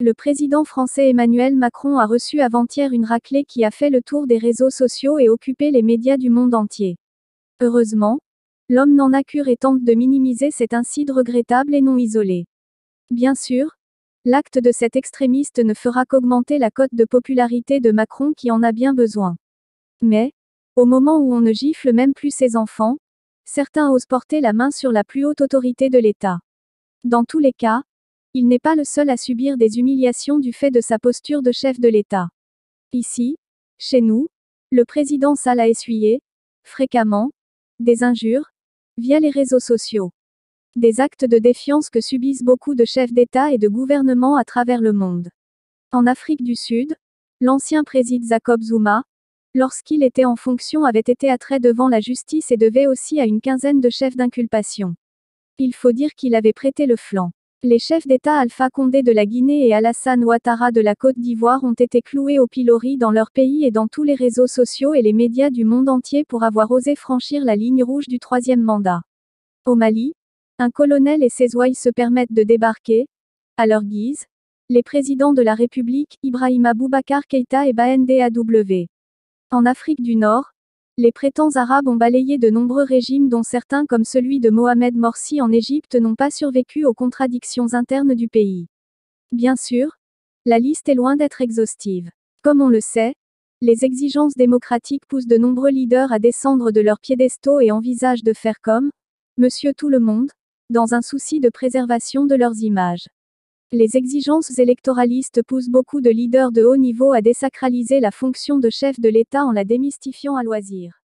Le président français Emmanuel Macron a reçu avant-hier une raclée qui a fait le tour des réseaux sociaux et occupé les médias du monde entier. Heureusement, l'homme n'en a cure et tente de minimiser cet incident regrettable et non isolé. Bien sûr, l'acte de cet extrémiste ne fera qu'augmenter la cote de popularité de Macron qui en a bien besoin. Mais, au moment où on ne gifle même plus ses enfants, certains osent porter la main sur la plus haute autorité de l'État. Dans tous les cas, il n'est pas le seul à subir des humiliations du fait de sa posture de chef de l'État. Ici, chez nous, le président Sall a essuyé, fréquemment, des injures, via les réseaux sociaux. Des actes de défiance que subissent beaucoup de chefs d'État et de gouvernement à travers le monde. En Afrique du Sud, l'ancien président Jacob Zuma, lorsqu'il était en fonction, avait été attrait devant la justice et devait aussi à une quinzaine de chefs d'inculpation. Il faut dire qu'il avait prêté le flanc. Les chefs d'État Alpha Condé de la Guinée et Alassane Ouattara de la Côte d'Ivoire ont été cloués au pilori dans leur pays et dans tous les réseaux sociaux et les médias du monde entier pour avoir osé franchir la ligne rouge du troisième mandat. Au Mali, un colonel et ses ouailles se permettent de débarquer, à leur guise, les présidents de la République, Ibrahima Boubacar Keïta et Bande Aw. En Afrique du Nord, les prétendants arabes ont balayé de nombreux régimes dont certains comme celui de Mohamed Morsi en Égypte n'ont pas survécu aux contradictions internes du pays. Bien sûr, la liste est loin d'être exhaustive. Comme on le sait, les exigences démocratiques poussent de nombreux leaders à descendre de leurs piédestaux et envisagent de faire comme Monsieur Tout le Monde, dans un souci de préservation de leurs images. Les exigences électoralistes poussent beaucoup de leaders de haut niveau à désacraliser la fonction de chef de l'État en la démystifiant à loisir.